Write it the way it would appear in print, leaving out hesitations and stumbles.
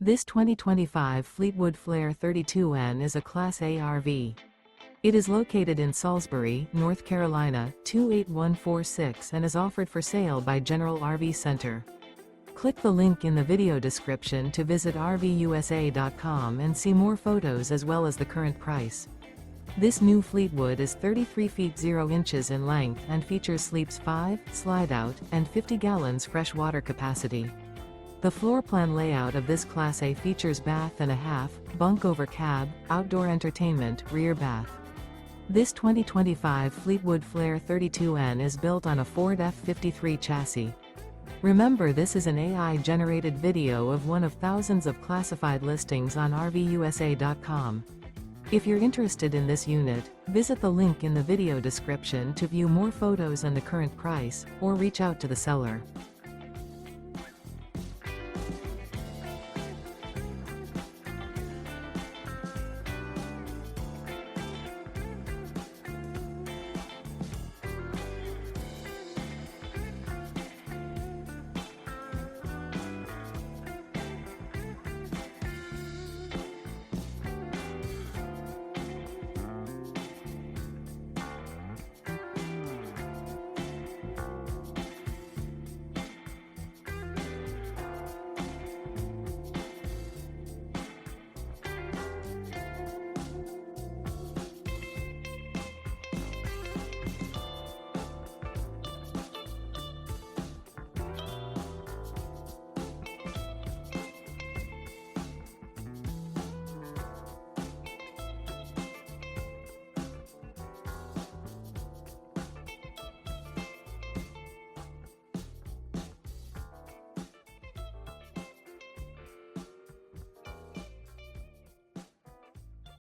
This 2025 Fleetwood Flair 32N is a Class A RV. It is located in Salisbury, North Carolina, 28146 and is offered for sale by General RV Center. Click the link in the video description to visit RVUSA.com and see more photos as well as the current price. This new Fleetwood is 33 feet 0 inches in length and features sleeps 5, slide-out, and 50 gallons fresh water capacity. The floor plan layout of this Class A features bath and a half, bunk over cab, outdoor entertainment, rear bath. This 2025 Fleetwood Flair 32N is built on a Ford F-53 chassis. Remember, this is an AI-generated video of one of thousands of classified listings on RVUSA.com. If you're interested in this unit, visit the link in the video description to view more photos and the current price, or reach out to the seller.